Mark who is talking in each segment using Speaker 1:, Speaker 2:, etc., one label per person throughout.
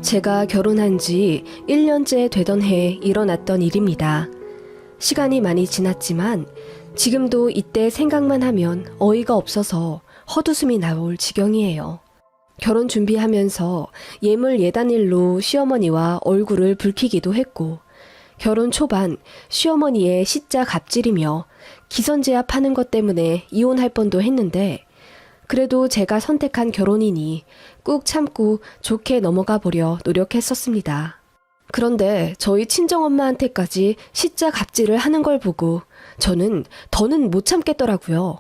Speaker 1: 제가 결혼한 지 1년째 되던 해에 일어났던 일입니다. 시간이 많이 지났지만 지금도 이때 생각만 하면 어이가 없어서 헛웃음이 나올 지경이에요. 결혼 준비하면서 예물 예단일로 시어머니와 얼굴을 붉히기도 했고, 결혼 초반 시어머니의 시자 갑질이며 기선제압하는 것 때문에 이혼할 뻔도 했는데, 그래도 제가 선택한 결혼이니 꾹 참고 좋게 넘어가 보려 노력했었습니다. 그런데 저희 친정엄마한테까지 시자 갑질을 하는 걸 보고 저는 더는 못 참겠더라고요.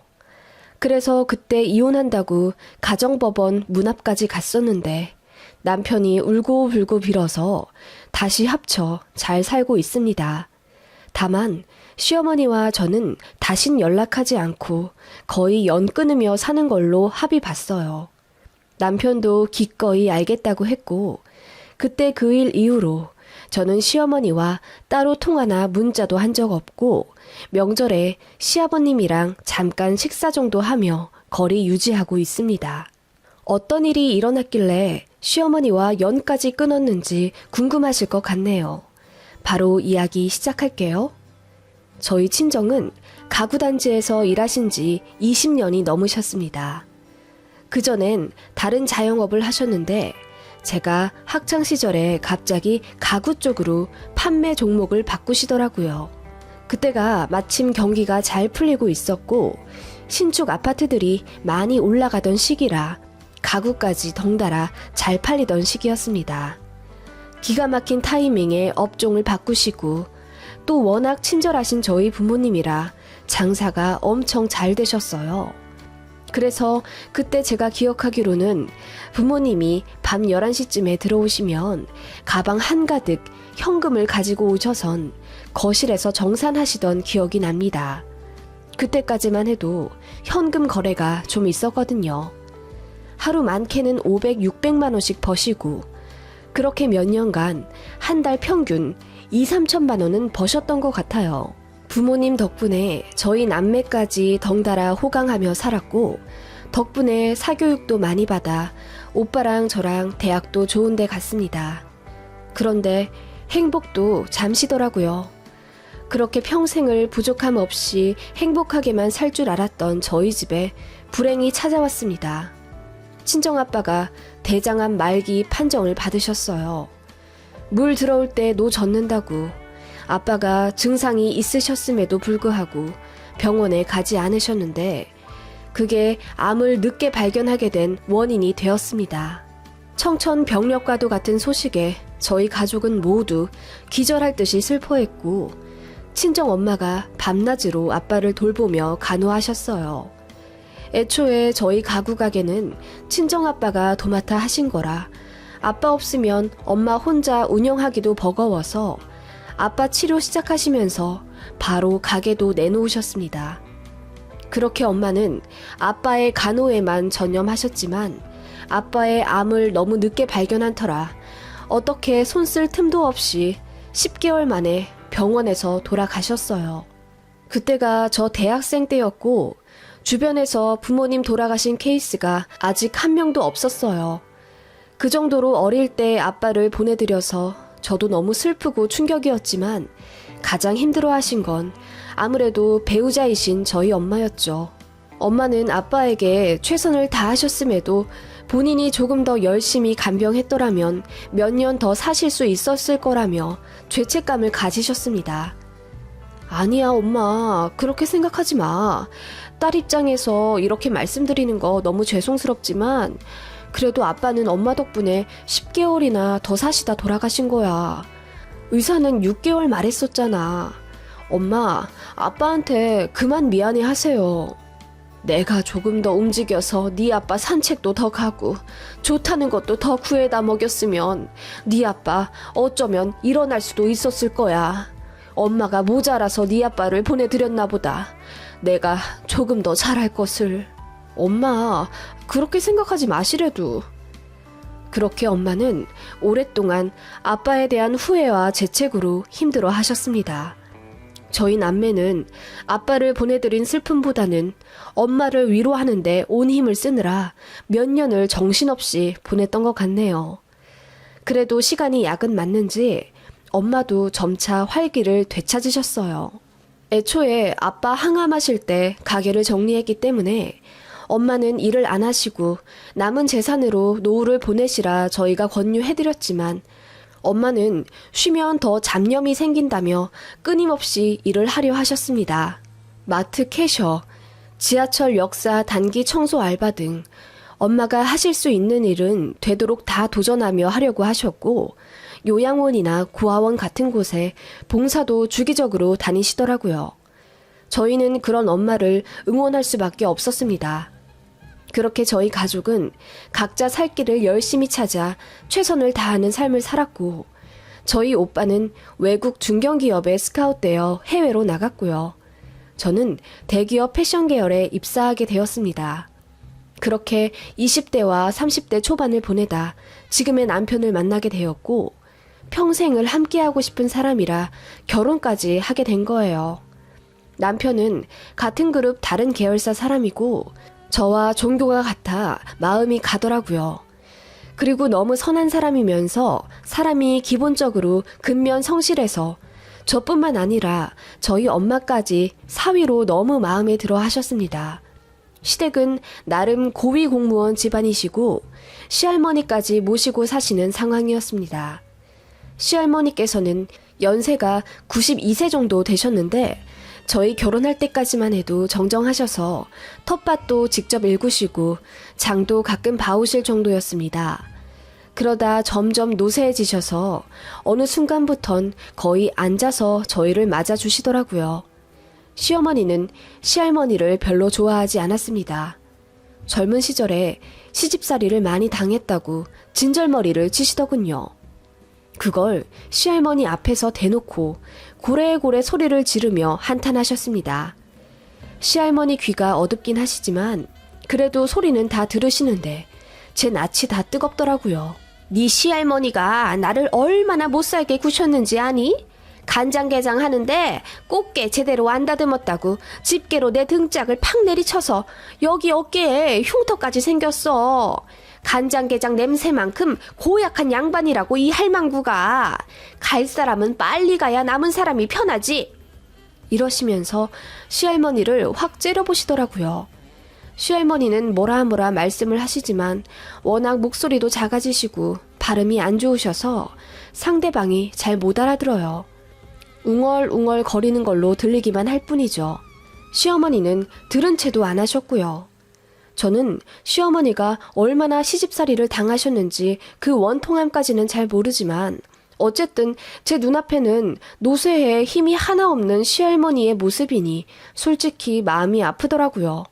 Speaker 1: 그래서 그때 이혼한다고 가정법원 문 앞까지 갔었는데 남편이 울고불고 빌어서 다시 합쳐 잘 살고 있습니다. 다만 시어머니와 저는 다신 연락하지 않고 거의 연 끊으며 사는 걸로 합의 봤어요. 남편도 기꺼이 알겠다고 했고, 그때 그 일 이후로 저는 시어머니와 따로 통화나 문자도 한 적 없고, 명절에 시아버님이랑 잠깐 식사 정도 하며 거리 유지하고 있습니다. 어떤 일이 일어났길래 시어머니와 연까지 끊었는지 궁금하실 것 같네요. 바로 이야기 시작할게요. 저희 친정은 가구단지에서 일하신 지 20년이 넘으셨습니다. 그전엔 다른 자영업을 하셨는데 제가 학창시절에 갑자기 가구 쪽으로 판매 종목을 바꾸시더라고요. 그때가 마침 경기가 잘 풀리고 있었고 신축 아파트들이 많이 올라가던 시기라 가구까지 덩달아 잘 팔리던 시기였습니다. 기가 막힌 타이밍에 업종을 바꾸시고 또 워낙 친절하신 저희 부모님이라 장사가 엄청 잘 되셨어요. 그래서 그때 제가 기억하기로는 부모님이 밤 11시쯤에 들어오시면 가방 한가득 현금을 가지고 오셔선 거실에서 정산하시던 기억이 납니다. 그때까지만 해도 현금 거래가 좀 있었거든요. 하루 많게는 500, 600만 원씩 버시고 그렇게 몇 년간 한 달 평균 2, 3천만 원은 버셨던 것 같아요. 부모님 덕분에 저희 남매까지 덩달아 호강하며 살았고 덕분에 사교육도 많이 받아 오빠랑 저랑 대학도 좋은 데 갔습니다. 그런데 행복도 잠시더라고요. 그렇게 평생을 부족함 없이 행복하게만 살 줄 알았던 저희 집에 불행이 찾아왔습니다. 친정아빠가 대장암 말기 판정을 받으셨어요. 물 들어올 때 노 젓는다고 아빠가 증상이 있으셨음에도 불구하고 병원에 가지 않으셨는데 그게 암을 늦게 발견하게 된 원인이 되었습니다. 청천벽력과도 같은 소식에 저희 가족은 모두 기절할 듯이 슬퍼했고 친정엄마가 밤낮으로 아빠를 돌보며 간호하셨어요. 애초에 저희 가구 가게는 친정아빠가 도맡아 하신 거라 아빠 없으면 엄마 혼자 운영하기도 버거워서 아빠 치료 시작하시면서 바로 가게도 내놓으셨습니다. 그렇게 엄마는 아빠의 간호에만 전념하셨지만 아빠의 암을 너무 늦게 발견한 터라 어떻게 손 쓸 틈도 없이 10개월 만에 병원에서 돌아가셨어요. 그때가 저 대학생 때였고 주변에서 부모님 돌아가신 케이스가 아직 한 명도 없었어요. 그 정도로 어릴 때 아빠를 보내드려서 저도 너무 슬프고 충격이었지만 가장 힘들어하신 건 아무래도 배우자이신 저희 엄마였죠. 엄마는 아빠에게 최선을 다하셨음에도 본인이 조금 더 열심히 간병했더라면 몇 년 더 사실 수 있었을 거라며 죄책감을 가지셨습니다. 아니야 엄마, 그렇게 생각하지 마. 딸 입장에서 이렇게 말씀드리는 거 너무 죄송스럽지만 그래도 아빠는 엄마 덕분에 10개월이나 더 사시다 돌아가신 거야. 의사는 6개월 말했었잖아. 엄마, 아빠한테 그만 미안해 하세요. 내가 조금 더 움직여서 네 아빠 산책도 더 가고 좋다는 것도 더 구해다 먹였으면 네 아빠 어쩌면 일어날 수도 있었을 거야. 엄마가 모자라서 네 아빠를 보내드렸나 보다. 내가 조금 더 잘할 것을. 엄마, 그렇게 생각하지 마시래도. 그렇게 엄마는 오랫동안 아빠에 대한 후회와 죄책으로 힘들어 하셨습니다. 저희 남매는 아빠를 보내드린 슬픔보다는 엄마를 위로하는데 온 힘을 쓰느라 몇 년을 정신없이 보냈던 것 같네요. 그래도 시간이 야근 맞는지 엄마도 점차 활기를 되찾으셨어요. 애초에 아빠 항암하실 때 가게를 정리했기 때문에 엄마는 일을 안 하시고 남은 재산으로 노후를 보내시라 저희가 권유해드렸지만 엄마는 쉬면 더 잡념이 생긴다며 끊임없이 일을 하려 하셨습니다. 마트 캐셔, 지하철 역사 단기 청소 알바 등 엄마가 하실 수 있는 일은 되도록 다 도전하며 하려고 하셨고 요양원이나 고아원 같은 곳에 봉사도 주기적으로 다니시더라고요. 저희는 그런 엄마를 응원할 수밖에 없었습니다. 그렇게 저희 가족은 각자 살 길을 열심히 찾아 최선을 다하는 삶을 살았고 저희 오빠는 외국 중견기업에 스카웃되어 해외로 나갔고요. 저는 대기업 패션 계열에 입사하게 되었습니다. 그렇게 20대와 30대 초반을 보내다 지금의 남편을 만나게 되었고 평생을 함께하고 싶은 사람이라 결혼까지 하게 된 거예요. 남편은 같은 그룹 다른 계열사 사람이고 저와 종교가 같아 마음이 가더라고요. 그리고 너무 선한 사람이면서 사람이 기본적으로 근면 성실해서 저뿐만 아니라 저희 엄마까지 사위로 너무 마음에 들어 하셨습니다. 시댁은 나름 고위 공무원 집안이시고 시할머니까지 모시고 사시는 상황이었습니다. 시할머니께서는 연세가 92세 정도 되셨는데 저희 결혼할 때까지만 해도 정정하셔서 텃밭도 직접 일구시고 장도 가끔 봐오실 정도였습니다. 그러다 점점 노쇠해지셔서 어느 순간부턴 거의 앉아서 저희를 맞아주시더라고요. 시어머니는 시할머니를 별로 좋아하지 않았습니다. 젊은 시절에 시집살이를 많이 당했다고 진절머리를 치시더군요. 그걸 시할머니 앞에서 대놓고 고래고래 소리를 지르며 한탄하셨습니다. 시할머니 귀가 어둡긴 하시지만 그래도 소리는 다 들으시는데 제 낯이 다 뜨겁더라고요. 네 시할머니가 나를 얼마나 못살게 구셨는지 아니? 간장게장 하는데 꽃게 제대로 안 다듬었다고 집게로 내 등짝을 팍 내리쳐서 여기 어깨에 흉터까지 생겼어. 간장게장 냄새만큼 고약한 양반이라고 이 할망구가. 갈 사람은 빨리 가야 남은 사람이 편하지. 이러시면서 시할머니를 확 째려보시더라고요. 시할머니는 뭐라 말씀을 하시지만 워낙 목소리도 작아지시고 발음이 안 좋으셔서 상대방이 잘 못 알아들어요. 웅얼웅얼 거리는 걸로 들리기만 할 뿐이죠. 시어머니는 들은 채도 안 하셨고요. 저는 시어머니가 얼마나 시집살이를 당하셨는지 그 원통함까지는 잘 모르지만 어쨌든 제 눈앞에는 노쇠해 힘이 하나 없는 시할머니의 모습이니 솔직히 마음이 아프더라고요.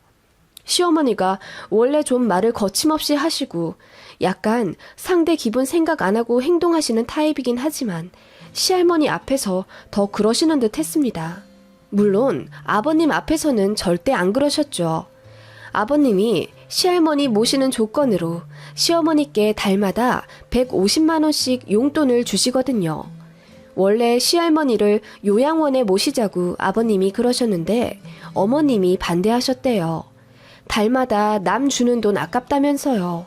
Speaker 1: 시어머니가 원래 좀 말을 거침없이 하시고 약간 상대 기분 생각 안 하고 행동하시는 타입이긴 하지만 시할머니 앞에서 더 그러시는 듯 했습니다. 물론 아버님 앞에서는 절대 안 그러셨죠. 아버님이 시할머니 모시는 조건으로 시어머니께 달마다 150만 원씩 용돈을 주시거든요. 원래 시할머니를 요양원에 모시자고 아버님이 그러셨는데 어머님이 반대하셨대요. 달마다 남 주는 돈 아깝다면서요.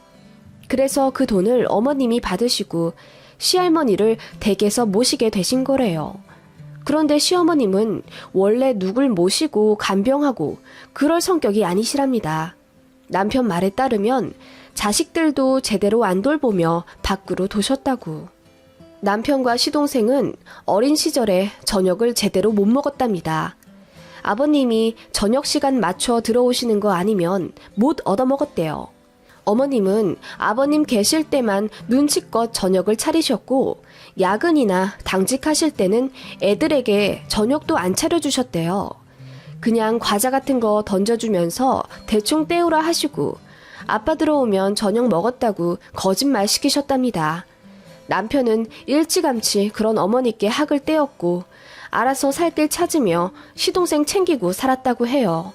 Speaker 1: 그래서 그 돈을 어머님이 받으시고 시할머니를 댁에서 모시게 되신 거래요. 그런데 시어머님은 원래 누굴 모시고 간병하고 그럴 성격이 아니시랍니다. 남편 말에 따르면 자식들도 제대로 안 돌보며 밖으로 도셨다고. 남편과 시동생은 어린 시절에 저녁을 제대로 못 먹었답니다. 아버님이 저녁 시간 맞춰 들어오시는 거 아니면 못 얻어먹었대요. 어머님은 아버님 계실 때만 눈치껏 저녁을 차리셨고 야근이나 당직하실 때는 애들에게 저녁도 안 차려주셨대요. 그냥 과자 같은 거 던져주면서 대충 때우라 하시고 아빠 들어오면 저녁 먹었다고 거짓말 시키셨답니다. 남편은 일찌감치 그런 어머니께 학을 떼었고 알아서 살 길 찾으며 시동생 챙기고 살았다고 해요.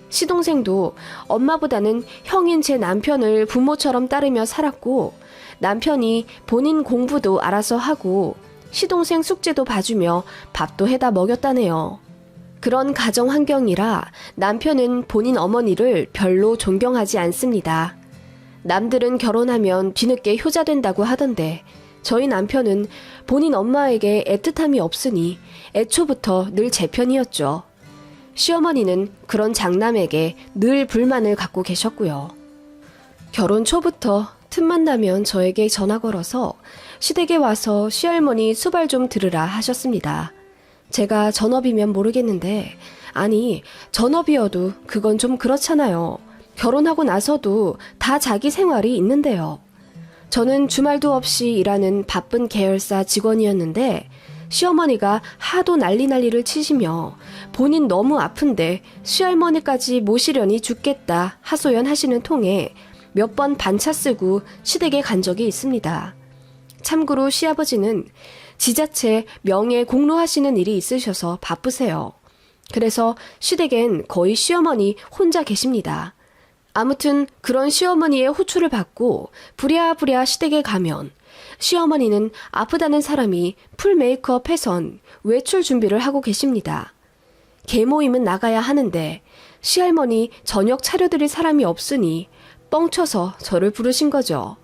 Speaker 1: 시동생도 엄마보다는 형인 제 남편을 부모처럼 따르며 살았고 남편이 본인 공부도 알아서 하고 시동생 숙제도 봐주며 밥도 해다 먹였다네요. 그런 가정 환경이라 남편은 본인 어머니를 별로 존경하지 않습니다. 남들은 결혼하면 뒤늦게 효자된다고 하던데 저희 남편은 본인 엄마에게 애틋함이 없으니 애초부터 늘 제 편이었죠. 시어머니는 그런 장남에게 늘 불만을 갖고 계셨고요. 결혼 초부터 틈만 나면 저에게 전화 걸어서 시댁에 와서 시할머니 수발 좀 들으라 하셨습니다. 제가 전업이면 모르겠는데, 아니, 전업이어도 그건 좀 그렇잖아요. 결혼하고 나서도 다 자기 생활이 있는데요. 저는 주말도 없이 일하는 바쁜 계열사 직원이었는데 시어머니가 하도 난리를 치시며 본인 너무 아픈데 시할머니까지 모시려니 죽겠다 하소연하시는 통에 몇 번 반차 쓰고 시댁에 간 적이 있습니다. 참고로 시아버지는 지자체 명예 공로하시는 일이 있으셔서 바쁘세요. 그래서 시댁엔 거의 시어머니 혼자 계십니다. 아무튼 그런 시어머니의 호출을 받고 부랴부랴 시댁에 가면 시어머니는 아프다는 사람이 풀 메이크업 해선 외출 준비를 하고 계십니다. 개모임은 나가야 하는데 시할머니 저녁 차려드릴 사람이 없으니 뻥쳐서 저를 부르신 거죠.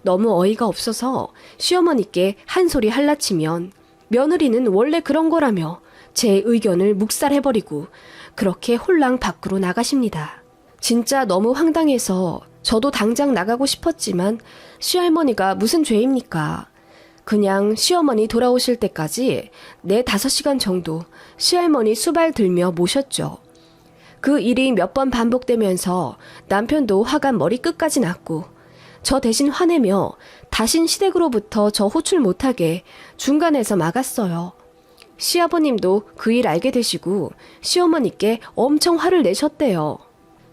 Speaker 1: 너무 어이가 없어서 시어머니께 한 소리 할라치면 며느리는 원래 그런 거라며 제 의견을 묵살해버리고 그렇게 홀랑 밖으로 나가십니다. 진짜 너무 황당해서 저도 당장 나가고 싶었지만 시할머니가 무슨 죄입니까? 그냥 시어머니 돌아오실 때까지 4-5시간 정도 시할머니 수발 들며 모셨죠. 그 일이 몇 번 반복되면서 남편도 화가 머리끝까지 났고 저 대신 화내며 다신 시댁으로부터 저 호출 못하게 중간에서 막았어요. 시아버님도 그 일 알게 되시고 시어머니께 엄청 화를 내셨대요.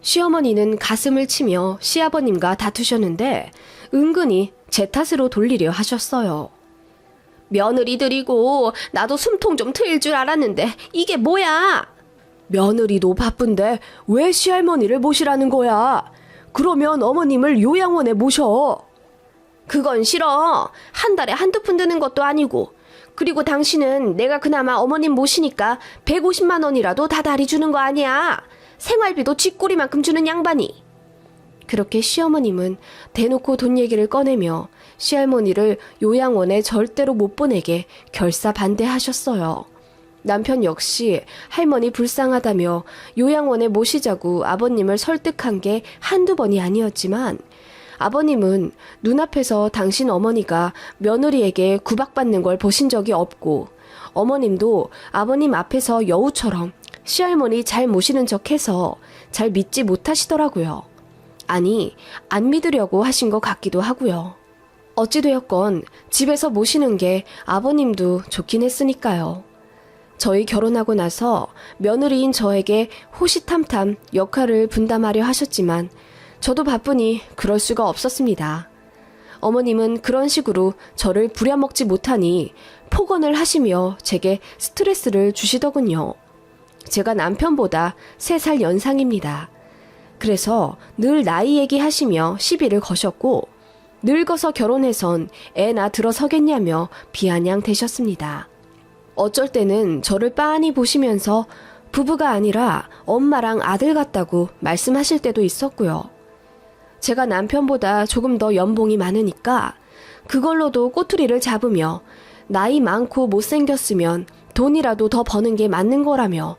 Speaker 1: 시어머니는 가슴을 치며 시아버님과 다투셨는데 은근히 제 탓으로 돌리려 하셨어요. 며느리들이고 나도 숨통 좀 트일 줄 알았는데 이게 뭐야? 며느리도 바쁜데 왜 시할머니를 모시라는 거야? 그러면 어머님을 요양원에 모셔. 그건 싫어. 한 달에 한두 푼 드는 것도 아니고. 그리고 당신은 내가 그나마 어머님 모시니까 150만 원이라도 다달이 주는 거 아니야. 생활비도 쥐꼬리만큼 주는 양반이. 그렇게 시어머님은 대놓고 돈 얘기를 꺼내며 시할머니를 요양원에 절대로 못 보내게 결사 반대하셨어요. 남편 역시 할머니 불쌍하다며 요양원에 모시자고 아버님을 설득한 게 한두 번이 아니었지만 아버님은 눈앞에서 당신 어머니가 며느리에게 구박받는 걸 보신 적이 없고 어머님도 아버님 앞에서 여우처럼 시할머니 잘 모시는 척해서 잘 믿지 못하시더라고요. 아니, 안 믿으려고 하신 것 같기도 하고요. 어찌되었건 집에서 모시는 게 아버님도 좋긴 했으니까요. 저희 결혼하고 나서 며느리인 저에게 호시탐탐 역할을 분담하려 하셨지만 저도 바쁘니 그럴 수가 없었습니다. 어머님은 그런 식으로 저를 부려먹지 못하니 폭언을 하시며 제게 스트레스를 주시더군요. 제가 남편보다 3살 연상입니다. 그래서 늘 나이 얘기하시며 시비를 거셨고 늙어서 결혼해선 애나 들어서겠냐며 비아냥 대셨습니다. 어쩔 때는 저를 빤히 보시면서 부부가 아니라 엄마랑 아들 같다고 말씀하실 때도 있었고요. 제가 남편보다 조금 더 연봉이 많으니까 그걸로도 꼬투리를 잡으며 나이 많고 못생겼으면 돈이라도 더 버는 게 맞는 거라며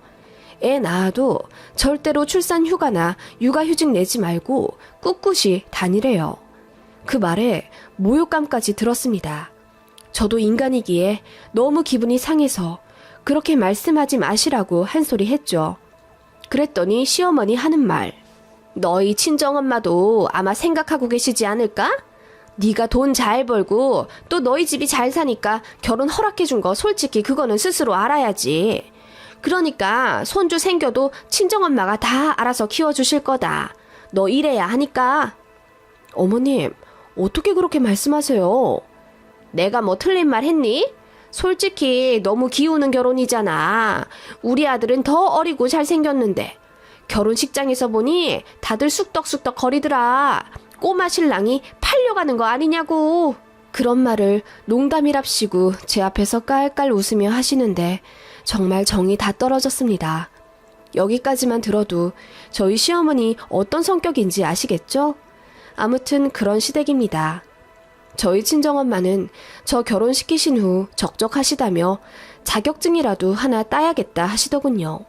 Speaker 1: 애 낳아도 절대로 출산 휴가나 육아휴직 내지 말고 꿋꿋이 다니래요. 그 말에 모욕감까지 들었습니다. 저도 인간이기에 너무 기분이 상해서 그렇게 말씀하지 마시라고 한 소리 했죠. 그랬더니 시어머니 하는 말. 너희 친정엄마도 아마 생각하고 계시지 않을까? 네가 돈 잘 벌고 또 너희 집이 잘 사니까 결혼 허락해준 거 솔직히 그거는 스스로 알아야지. 그러니까 손주 생겨도 친정엄마가 다 알아서 키워주실 거다. 너 이래야 하니까. 어머님, 어떻게 그렇게 말씀하세요? 내가 뭐 틀린 말 했니? 솔직히 너무 기우는 결혼이잖아. 우리 아들은 더 어리고 잘생겼는데 결혼식장에서 보니 다들 쑥덕쑥덕 거리더라. 꼬마 신랑이 팔려가는 거 아니냐고. 그런 말을 농담이랍시고 제 앞에서 깔깔 웃으며 하시는데 정말 정이 다 떨어졌습니다. 여기까지만 들어도 저희 시어머니 어떤 성격인지 아시겠죠? 아무튼 그런 시댁입니다. 저희 친정엄마는 저 결혼시키신 후 적적하시다며 자격증이라도 하나 따야겠다 하시더군요.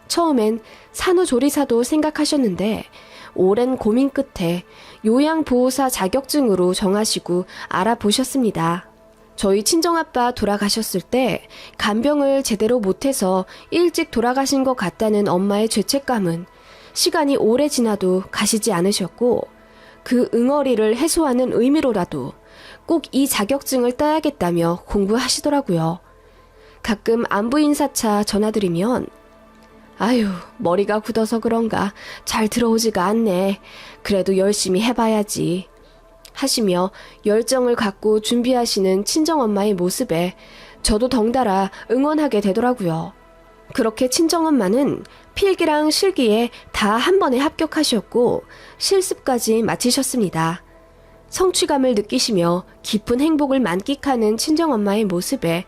Speaker 1: 처음엔 산후조리사도 생각하셨는데 오랜 고민 끝에 요양보호사 자격증으로 정하시고 알아보셨습니다. 저희 친정아빠 돌아가셨을 때 간병을 제대로 못해서 일찍 돌아가신 것 같다는 엄마의 죄책감은 시간이 오래 지나도 가시지 않으셨고 그 응어리를 해소하는 의미로라도 꼭 이 자격증을 따야겠다며 공부하시더라고요. 가끔 안부 인사차 전화드리면 아유, 머리가 굳어서 그런가 잘 들어오지가 않네. 그래도 열심히 해봐야지. 하시며 열정을 갖고 준비하시는 친정엄마의 모습에 저도 덩달아 응원하게 되더라고요. 그렇게 친정엄마는 필기랑 실기에 다 한 번에 합격하셨고 실습까지 마치셨습니다. 성취감을 느끼시며 깊은 행복을 만끽하는 친정엄마의 모습에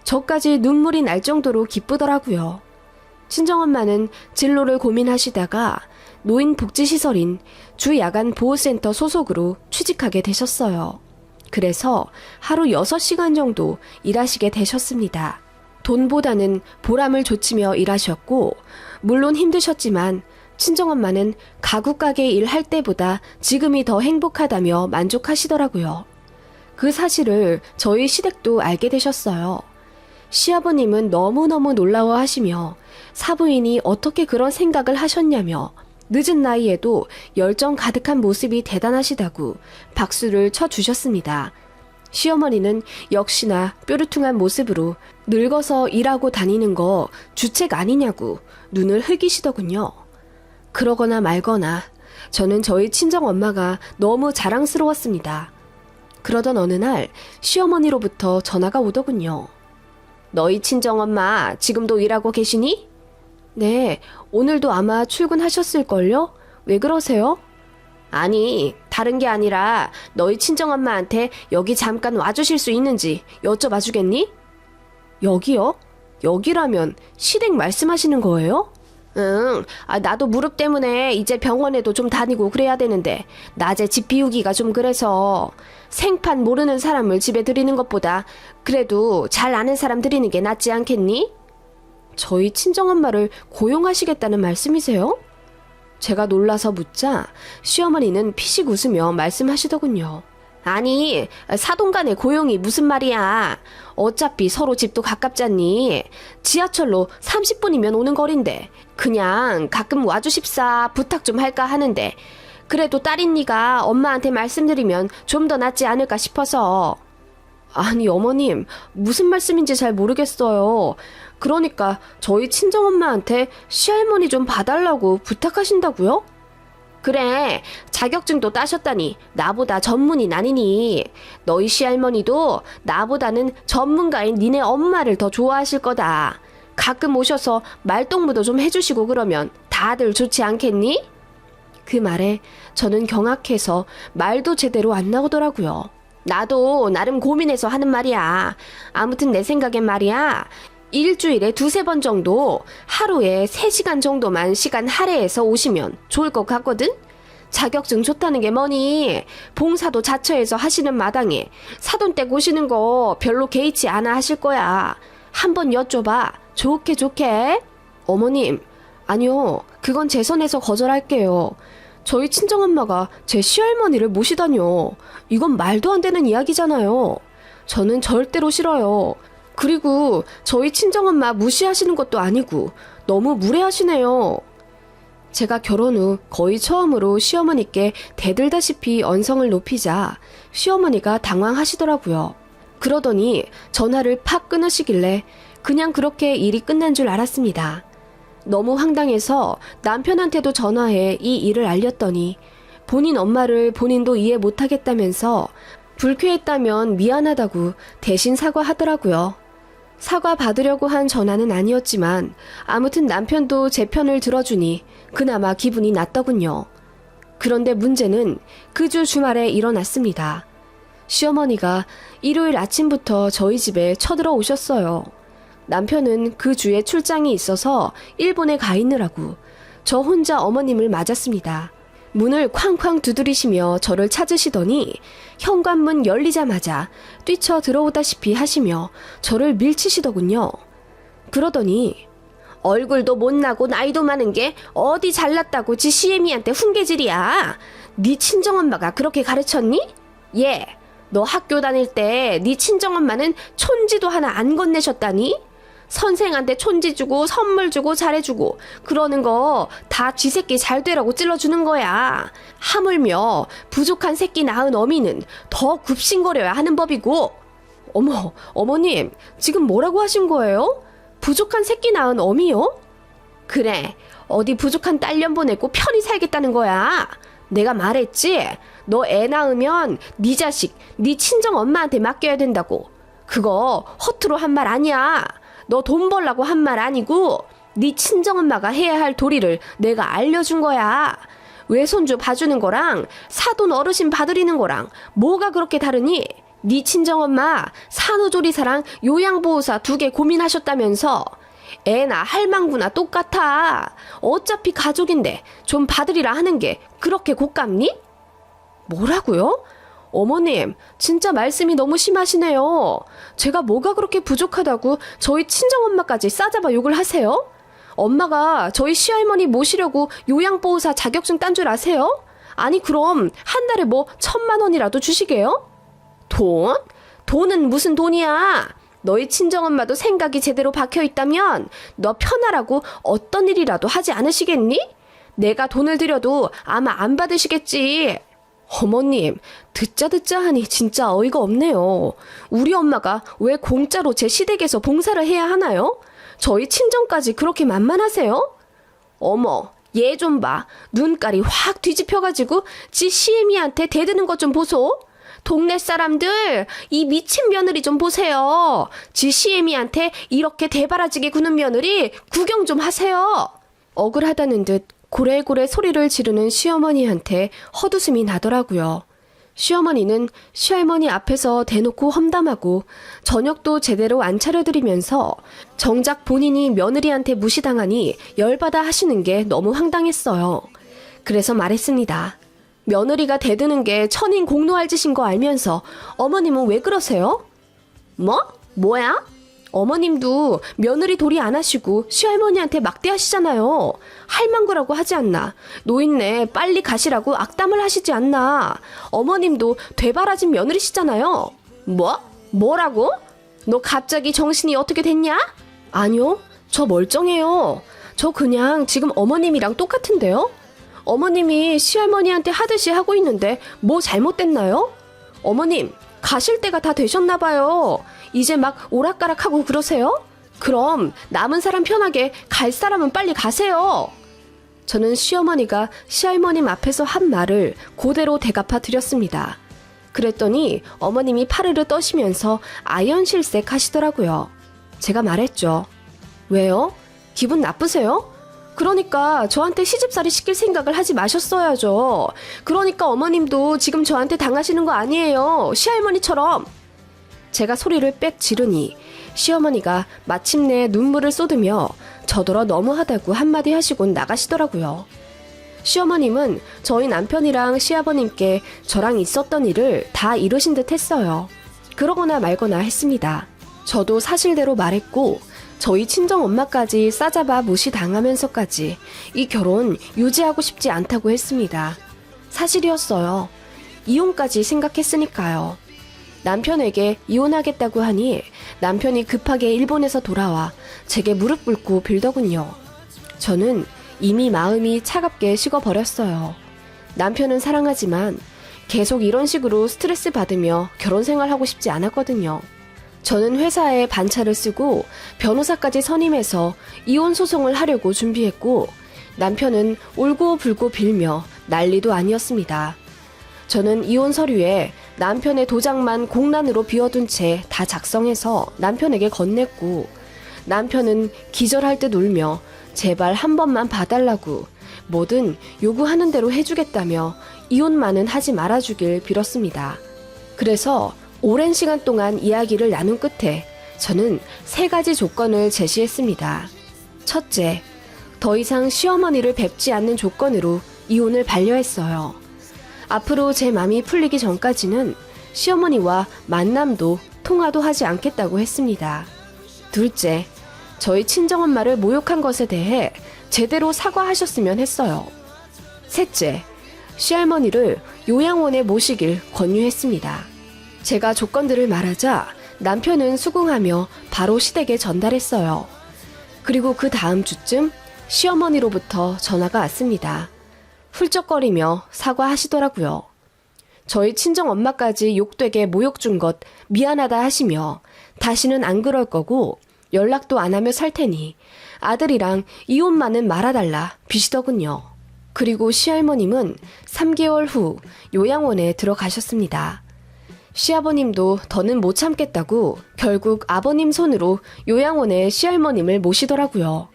Speaker 1: 저까지 눈물이 날 정도로 기쁘더라고요. 친정엄마는 진로를 고민하시다가 노인복지시설인 주야간보호센터 소속으로 취직하게 되셨어요. 그래서 하루 6시간 정도 일하시게 되셨습니다. 돈보다는 보람을 좇으며 일하셨고 물론 힘드셨지만 친정엄마는 가구가게 일할 때보다 지금이 더 행복하다며 만족하시더라고요. 그 사실을 저희 시댁도 알게 되셨어요. 시아버님은 너무너무 놀라워하시며 사부인이 어떻게 그런 생각을 하셨냐며 늦은 나이에도 열정 가득한 모습이 대단하시다고 박수를 쳐주셨습니다. 시어머니는 역시나 뾰루퉁한 모습으로 늙어서 일하고 다니는 거 주책 아니냐고 눈을 흘기시더군요. 그러거나 말거나 저는 저희 친정엄마가 너무 자랑스러웠습니다. 그러던 어느 날 시어머니로부터 전화가 오더군요. 너희 친정엄마 지금도 일하고 계시니? 네, 오늘도 아마 출근하셨을걸요? 왜 그러세요? 아니, 다른 게 아니라 너희 친정엄마한테 여기 잠깐 와주실 수 있는지 여쭤봐 주겠니? 여기요? 여기라면 시댁 말씀하시는 거예요? 응, 나도 무릎 때문에 이제 병원에도 좀 다니고 그래야 되는데 낮에 집 비우기가 좀 그래서 생판 모르는 사람을 집에 들이는 것보다 그래도 잘 아는 사람 들이는 게 낫지 않겠니? 저희 친정엄마를 고용하시겠다는 말씀이세요? 제가 놀라서 묻자 시어머니는 피식 웃으며 말씀하시더군요. 아니, 사돈간의 고용이 무슨 말이야. 어차피 서로 집도 가깝잖니. 지하철로 30분이면 오는 거리인데 그냥 가끔 와주십사 부탁 좀 할까 하는데 그래도 딸인니가 엄마한테 말씀드리면 좀 더 낫지 않을까 싶어서. 아니 어머님, 무슨 말씀인지 잘 모르겠어요. 그러니까 저희 친정엄마한테 시할머니 좀 봐달라고 부탁하신다고요? 그래, 자격증도 따셨다니 나보다 전문이 나니니 너희 시할머니도 나보다는 전문가인 니네 엄마를 더 좋아하실 거다. 가끔 오셔서 말동무도 좀 해주시고 그러면 다들 좋지 않겠니? 그 말에 저는 경악해서 말도 제대로 안 나오더라고요. 나도 나름 고민해서 하는 말이야. 아무튼 내 생각엔 말이야. 일주일에 2-3번 정도 하루에 3시간 정도만 시간 할애해서 오시면 좋을 것 같거든? 자격증 좋다는 게 뭐니? 봉사도 자처해서 하시는 마당에 사돈댁 오시는 거 별로 개의치 않아 하실 거야. 한번 여쭤봐. 좋게. 어머님, 아니요. 그건 제 선에서 거절할게요. 저희 친정엄마가 제 시할머니를 모시다뇨. 이건 말도 안 되는 이야기잖아요. 저는 절대로 싫어요. 그리고 저희 친정엄마 무시하시는 것도 아니고 너무 무례하시네요. 제가 결혼 후 거의 처음으로 시어머니께 대들다시피 언성을 높이자 시어머니가 당황하시더라고요. 그러더니 전화를 팍 끊으시길래 그냥 그렇게 일이 끝난 줄 알았습니다. 너무 황당해서 남편한테도 전화해 이 일을 알렸더니 본인 엄마를 본인도 이해 못하겠다면서 불쾌했다면 미안하다고 대신 사과하더라고요. 사과 받으려고 한 전화는 아니었지만 아무튼 남편도 제 편을 들어주니 그나마 기분이 났더군요. 그런데 문제는 그 주 주말에 일어났습니다. 시어머니가 일요일 아침부터 저희 집에 쳐들어 오셨어요. 남편은 그 주에 출장이 있어서 일본에 가 있느라고 저 혼자 어머님을 맞았습니다. 문을 쾅쾅 두드리시며 저를 찾으시더니 현관문 열리자마자 뛰쳐 들어오다시피 하시며 저를 밀치시더군요. 그러더니 얼굴도 못나고 나이도 많은 게 어디 잘났다고 지 시애미한테 훈계질이야. 네 친정엄마가 그렇게 가르쳤니? 얘, 너 학교 다닐 때 네 친정엄마는 촌지도 하나 안 건네셨다니? 선생한테 촌지 주고 선물 주고 잘해주고 그러는 거 다 쥐새끼 잘 되라고 찔러주는 거야. 하물며 부족한 새끼 낳은 어미는 더 굽신거려야 하는 법이고. 어머, 어머님, 지금 뭐라고 하신 거예요? 부족한 새끼 낳은 어미요? 그래, 어디 부족한 딸년 보내고 편히 살겠다는 거야. 내가 말했지? 너 애 낳으면 네 자식, 네 친정 엄마한테 맡겨야 된다고. 그거 허투루 한 말 아니야. 너 돈 벌라고 한 말 아니고 네 친정엄마가 해야 할 도리를 내가 알려준 거야. 외손주 봐주는 거랑 사돈 어르신 봐드리는 거랑 뭐가 그렇게 다르니? 네 친정엄마 산후조리사랑 요양보호사 2개 고민하셨다면서. 애나 할망구나 똑같아. 어차피 가족인데 좀 봐드리라 하는 게 그렇게 곶감니? 뭐라고요? 어머님, 진짜 말씀이 너무 심하시네요. 제가 뭐가 그렇게 부족하다고 저희 친정엄마까지 싸잡아 욕을 하세요? 엄마가 저희 시할머니 모시려고 요양보호사 자격증 딴 줄 아세요? 아니 그럼 한 달에 뭐 1,000만 원이라도 주시게요? 돈? 돈은 무슨 돈이야? 너희 친정엄마도 생각이 제대로 박혀있다면 너 편하라고 어떤 일이라도 하지 않으시겠니? 내가 돈을 드려도 아마 안 받으시겠지. 어머님, 듣자 하니 진짜 어이가 없네요. 우리 엄마가 왜 공짜로 제 시댁에서 봉사를 해야 하나요? 저희 친정까지 그렇게 만만하세요? 어머, 얘 좀 봐. 눈깔이 확 뒤집혀가지고 지 시애미한테 대드는 것 좀 보소. 동네 사람들, 이 미친 며느리 좀 보세요. 지 시애미한테 이렇게 대바라지게 구는 며느리 구경 좀 하세요. 억울하다는 듯 고래고래 소리를 지르는 시어머니한테 헛웃음이 나더라고요. 시어머니는 시할머니 앞에서 대놓고 험담하고 저녁도 제대로 안 차려드리면서 정작 본인이 며느리한테 무시당하니 열받아 하시는 게 너무 황당했어요. 그래서 말했습니다. 며느리가 대드는 게 천인 공노할 짓인 거 알면서 어머님은 왜 그러세요? 뭐야? 어머님도 며느리 도리 안 하시고 시할머니한테 막대하시잖아요. 할망구라고 하지 않나. 노인네 빨리 가시라고 악담을 하시지 않나. 어머님도 되바라진 며느리시잖아요. 뭐라고? 너 갑자기 정신이 어떻게 됐냐? 아니요, 저 멀쩡해요. 저 그냥 지금 어머님이랑 똑같은데요? 어머님이 시할머니한테 하듯이 하고 있는데 뭐 잘못됐나요? 어머님, 가실 때가 다 되셨나봐요. 이제 막 오락가락하고 그러세요? 그럼 남은 사람 편하게 갈 사람은 빨리 가세요. 저는 시어머니가 시할머님 앞에서 한 말을 그대로 대갚아 드렸습니다. 그랬더니 어머님이 파르르 떠시면서 아연실색 하시더라고요. 제가 말했죠. 왜요? 기분 나쁘세요? 그러니까 저한테 시집살이 시킬 생각을 하지 마셨어야죠. 그러니까 어머님도 지금 저한테 당하시는 거 아니에요. 시할머니처럼. 제가 소리를 빽 지르니 시어머니가 마침내 눈물을 쏟으며 저더러 너무하다고 한마디 하시곤 나가시더라고요. 시어머님은 저희 남편이랑 시아버님께 저랑 있었던 일을 다 이루신 듯 했어요. 그러거나 말거나 했습니다. 저도 사실대로 말했고 저희 친정엄마까지 싸잡아 무시당하면서까지 이 결혼 유지하고 싶지 않다고 했습니다. 사실이었어요. 이혼까지 생각했으니까요. 남편에게 이혼하겠다고 하니 남편이 급하게 일본에서 돌아와 제게 무릎 꿇고 빌더군요. 저는 이미 마음이 차갑게 식어버렸어요. 남편은 사랑하지만 계속 이런 식으로 스트레스 받으며 결혼 생활하고 싶지 않았거든요. 저는 회사에 반차를 쓰고 변호사까지 선임해서 이혼 소송을 하려고 준비했고 남편은 울고 불고 빌며 난리도 아니었습니다. 저는 이혼 서류에 남편의 도장만 공란으로 비워둔 채 다 작성해서 남편에게 건넸고 남편은 기절할 듯 울며 제발 한 번만 봐달라고 뭐든 요구하는 대로 해주겠다며 이혼만은 하지 말아주길 빌었습니다. 그래서 오랜 시간 동안 이야기를 나눈 끝에 저는 3가지 조건을 제시했습니다. 첫째, 더 이상 시어머니를 뵙지 않는 조건으로 이혼을 반려했어요. 앞으로 제 맘이 풀리기 전까지는 시어머니와 만남도 통화도 하지 않겠다고 했습니다. 둘째, 저희 친정엄마를 모욕한 것에 대해 제대로 사과하셨으면 했어요. 셋째, 시할머니를 요양원에 모시길 권유했습니다. 제가 조건들을 말하자 남편은 수긍하며 바로 시댁에 전달했어요. 그리고 그 다음 주쯤 시어머니로부터 전화가 왔습니다. 훌쩍거리며 사과하시더라고요. 저희 친정엄마까지 욕되게 모욕 준 것 미안하다 하시며 다시는 안 그럴 거고 연락도 안 하며 살 테니 아들이랑 이혼만은 말아달라 비시더군요. 그리고 시할머님은 3개월 후 요양원에 들어가셨습니다. 시아버님도 더는 못 참겠다고 결국 아버님 손으로 요양원에 시할머님을 모시더라고요.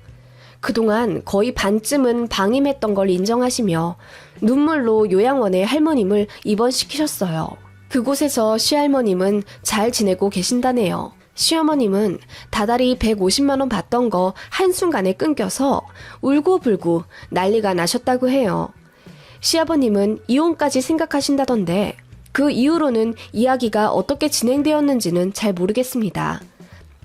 Speaker 1: 그동안 거의 반쯤은 방임했던 걸 인정하시며 눈물로 요양원에 할머님을 입원시키셨어요. 그곳에서 시할머님은 잘 지내고 계신다네요. 시어머님은 다달이 150만 원 받던 거 한순간에 끊겨서 울고불고 난리가 나셨다고 해요. 시아버님은 이혼까지 생각하신다던데 그 이후로는 이야기가 어떻게 진행되었는지는 잘 모르겠습니다.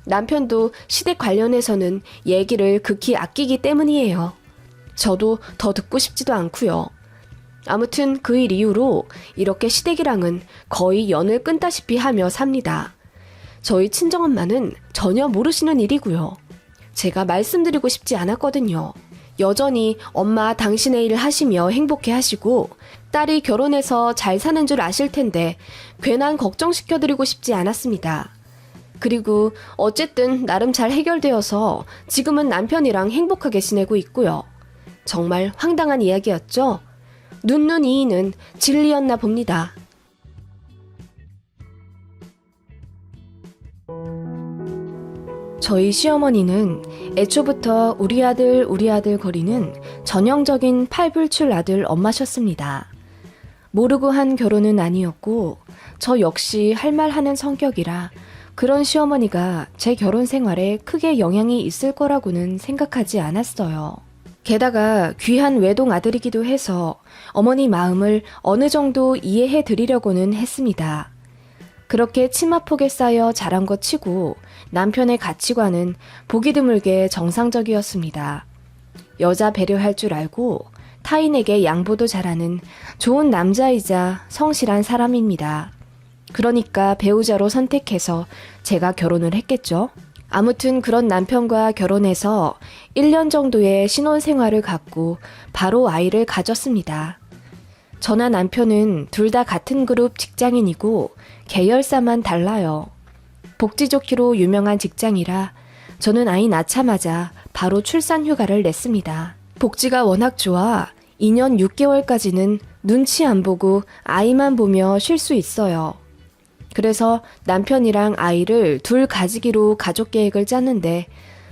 Speaker 1: 남편도 시댁 관련해서는 얘기를 극히 아끼기 때문이에요. 저도 더 듣고 싶지도 않고요. 아무튼 그 일 이후로 이렇게 시댁이랑은 거의 연을 끊다시피 하며 삽니다. 저희 친정엄마는 전혀 모르시는 일이고요. 제가 말씀드리고 싶지 않았거든요. 여전히 엄마 당신의 일 하시며 행복해 하시고 딸이 결혼해서 잘 사는 줄 아실 텐데 괜한 걱정시켜드리고 싶지 않았습니다. 그리고 어쨌든 나름 잘 해결되어서 지금은 남편이랑 행복하게 지내고 있고요. 정말 황당한 이야기였죠? 눈눈 이이는 진리였나 봅니다. 저희 시어머니는 애초부터 우리 아들 거리는 전형적인 팔불출 아들 엄마셨습니다. 모르고 한 결혼은 아니었고 저 역시 할 말 하는 성격이라 그런 시어머니가 제 결혼 생활에 크게 영향이 있을 거라고는 생각하지 않았어요. 게다가 귀한 외동 아들이기도 해서 어머니 마음을 어느 정도 이해해 드리려고는 했습니다. 그렇게 치마폭에 쌓여 자란 것 치고 남편의 가치관은 보기 드물게 정상적이었습니다. 여자 배려할 줄 알고 타인에게 양보도 잘하는 좋은 남자이자 성실한 사람입니다. 그러니까 배우자로 선택해서 제가 결혼을 했겠죠. 아무튼 그런 남편과 결혼해서 1년 정도의 신혼생활을 갖고 바로 아이를 가졌습니다. 저나 남편은 둘 다 같은 그룹 직장인이고 계열사만 달라요. 복지 좋기로 유명한 직장이라 저는 아이 낳자마자 바로 출산 휴가를 냈습니다. 복지가 워낙 좋아 2년 6개월까지는 눈치 안 보고 아이만 보며 쉴 수 있어요. 그래서 남편이랑 아이를 둘 가지기로 가족 계획을 짰는데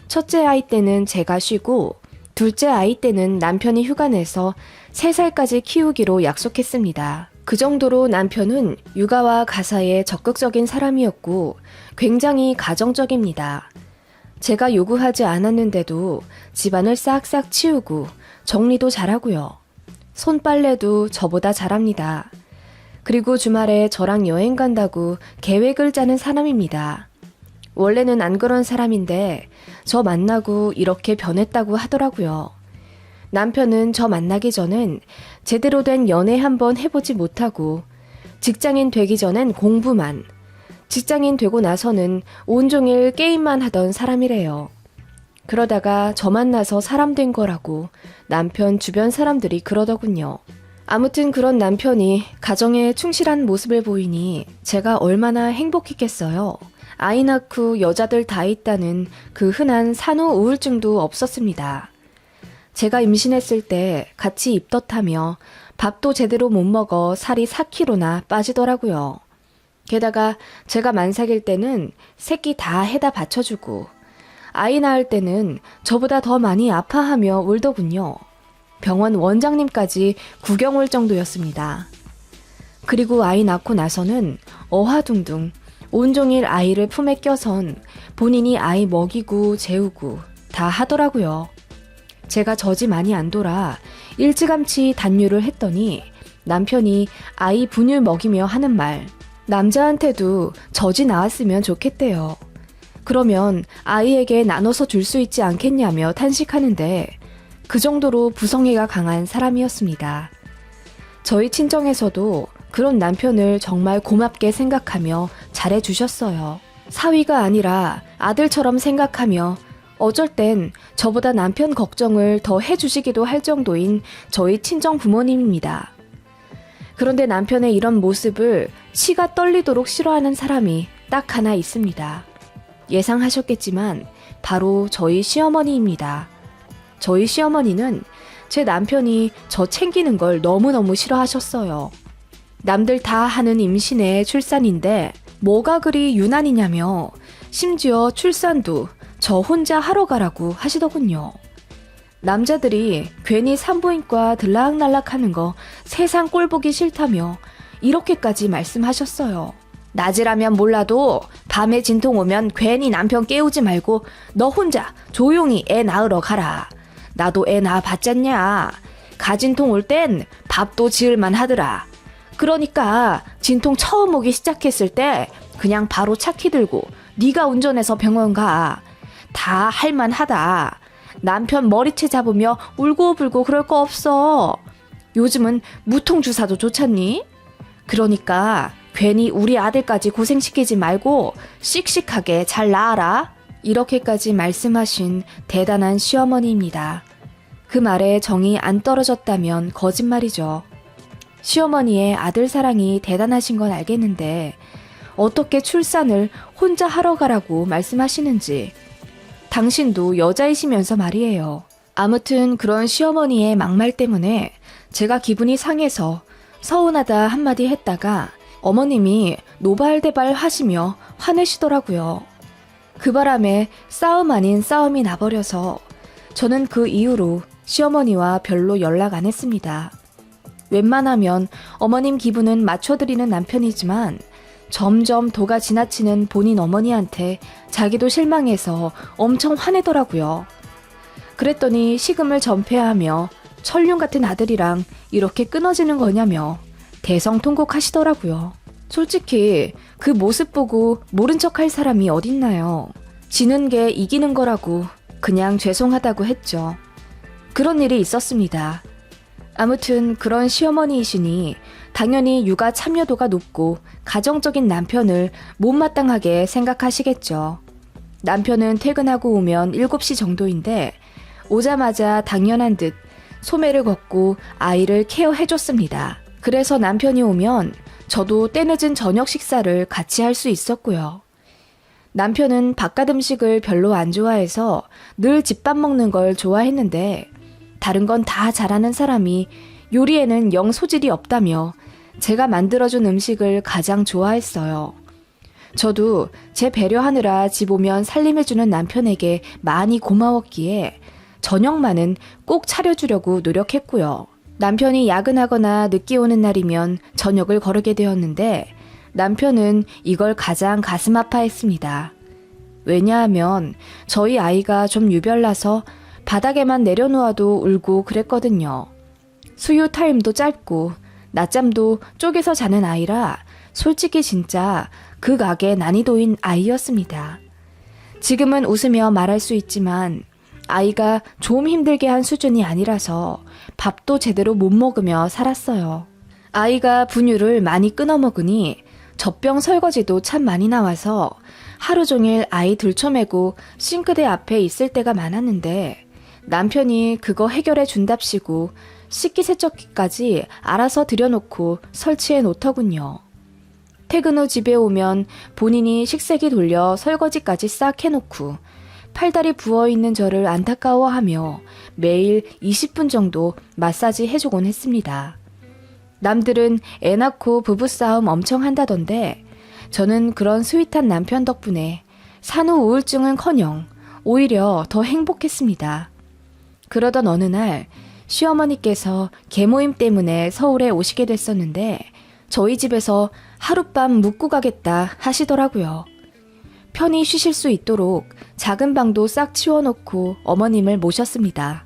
Speaker 1: 첫째 아이 때는 제가 쉬고 둘째 아이 때는 남편이 휴가 내서 3살까지 키우기로 약속했습니다. 그 정도로 남편은 육아와 가사에 적극적인 사람이었고 굉장히 가정적입니다. 제가 요구하지 않았는데도 집안을 싹싹 치우고 정리도 잘하고요. 손빨래도 저보다 잘합니다. 그리고 주말에 저랑 여행 간다고 계획을 짜는 사람입니다. 원래는 안 그런 사람인데 저 만나고 이렇게 변했다고 하더라고요. 남편은 저 만나기 전엔 제대로 된 연애 한번 해보지 못하고 직장인 되기 전엔 공부만, 직장인 되고 나서는 온종일 게임만 하던 사람이래요. 그러다가 저 만나서 사람 된 거라고 남편 주변 사람들이 그러더군요. 아무튼 그런 남편이 가정에 충실한 모습을 보이니 제가 얼마나 행복했겠어요. 아이 낳고 여자들 다 있다는 그 흔한 산후 우울증도 없었습니다. 제가 임신했을 때 같이 입덧하며 밥도 제대로 못 먹어 살이 4kg나 빠지더라고요. 게다가 제가 만삭일 때는 새끼 다 해다 받쳐주고 아이 낳을 때는 저보다 더 많이 아파하며 울더군요. 병원 원장님까지 구경 올 정도였습니다. 그리고 아이 낳고 나서는 어화둥둥 온종일 아이를 품에 껴선 본인이 아이 먹이고 재우고 다 하더라고요. 제가 젖이 많이 안 돌아 일찌감치 단유를 했더니 남편이 아이 분유 먹이며 하는 말, 남자한테도 젖이 나왔으면 좋겠대요. 그러면 아이에게 나눠서 줄 수 있지 않겠냐며 탄식하는데 그 정도로 부성애가 강한 사람이었습니다. 저희 친정에서도 그런 남편을 정말 고맙게 생각하며 잘해주셨어요. 사위가 아니라 아들처럼 생각하며 어쩔 땐 저보다 남편 걱정을 더 해주시기도 할 정도인 저희 친정 부모님입니다. 그런데 남편의 이런 모습을 치가 떨리도록 싫어하는 사람이 딱 하나 있습니다. 예상하셨겠지만 바로 저희 시어머니입니다. 저희 시어머니는 제 남편이 저 챙기는 걸 너무너무 싫어하셨어요. 남들 다 하는 임신에 출산인데 뭐가 그리 유난이냐며 심지어 출산도 저 혼자 하러 가라고 하시더군요. 남자들이 괜히 산부인과 들락날락 하는 거 세상 꼴보기 싫다며 이렇게까지 말씀하셨어요. 낮이라면 몰라도 밤에 진통 오면 괜히 남편 깨우지 말고 너 혼자 조용히 애 낳으러 가라. 나도 애 낳아봤잖냐. 가진통 올 땐 밥도 지을만 하더라. 그러니까 진통 처음 오기 시작했을 때 그냥 바로 차키 들고 네가 운전해서 병원 가. 다 할만하다. 남편 머리채 잡으며 울고불고 그럴 거 없어. 요즘은 무통주사도 좋잖니? 그러니까 괜히 우리 아들까지 고생시키지 말고 씩씩하게 잘 낳아라. 이렇게까지 말씀하신 대단한 시어머니입니다. 그 말에 정이 안 떨어졌다면 거짓말이죠. 시어머니의 아들 사랑이 대단하신 건 알겠는데 어떻게 출산을 혼자 하러 가라고 말씀하시는지 당신도 여자이시면서 말이에요. 아무튼 그런 시어머니의 막말 때문에 제가 기분이 상해서 서운하다 한마디 했다가 어머님이 노발대발 하시며 화내시더라고요. 그 바람에 싸움 아닌 싸움이 나버려서 저는 그 이후로 시어머니와 별로 연락 안 했습니다. 웬만하면 어머님 기분은 맞춰드리는 남편이지만 점점 도가 지나치는 본인 어머니한테 자기도 실망해서 엄청 화내더라고요. 그랬더니 식음을 전폐하며 천륜 같은 아들이랑 이렇게 끊어지는 거냐며 대성통곡하시더라고요. 솔직히 그 모습 보고 모른 척할 사람이 어딨나요? 지는 게 이기는 거라고 그냥 죄송하다고 했죠. 그런 일이 있었습니다. 아무튼 그런 시어머니이시니 당연히 육아 참여도가 높고 가정적인 남편을 못마땅하게 생각하시겠죠. 남편은 퇴근하고 오면 7시 정도인데 오자마자 당연한 듯 소매를 걷고 아이를 케어해줬습니다. 그래서 남편이 오면 저도 때늦은 저녁 식사를 같이 할 수 있었고요. 남편은 바깥 음식을 별로 안 좋아해서 늘 집밥 먹는 걸 좋아했는데 다른 건 다 잘하는 사람이 요리에는 영 소질이 없다며 제가 만들어준 음식을 가장 좋아했어요. 저도 제 배려하느라 집 오면 살림해주는 남편에게 많이 고마웠기에 저녁만은 꼭 차려주려고 노력했고요. 남편이 야근하거나 늦게 오는 날이면 저녁을 거르게 되었는데 남편은 이걸 가장 가슴 아파했습니다. 왜냐하면 저희 아이가 좀 유별나서 바닥에만 내려놓아도 울고 그랬거든요. 수유 타임도 짧고 낮잠도 쪼개서 자는 아이라 솔직히 진짜 극악의 난이도인 아이였습니다. 지금은 웃으며 말할 수 있지만 아이가 좀 힘들게 한 수준이 아니라서 밥도 제대로 못 먹으며 살았어요. 아이가 분유를 많이 끊어 먹으니 젖병 설거지도 참 많이 나와서 하루 종일 아이 들쳐매고 싱크대 앞에 있을 때가 많았는데 남편이 그거 해결해 준답시고 식기세척기까지 알아서 들여놓고 설치해 놓더군요. 퇴근 후 집에 오면 본인이 식세기 돌려 설거지까지 싹 해놓고 팔다리 부어있는 저를 안타까워하며 매일 20분 정도 마사지 해주곤 했습니다. 남들은 애 낳고 부부싸움 엄청 한다던데 저는 그런 스윗한 남편 덕분에 산후 우울증은커녕 오히려 더 행복했습니다. 그러던 어느 날 시어머니께서 계모임 때문에 서울에 오시게 됐었는데 저희 집에서 하룻밤 묵고 가겠다 하시더라고요. 편히 쉬실 수 있도록 작은 방도 싹 치워놓고 어머님을 모셨습니다.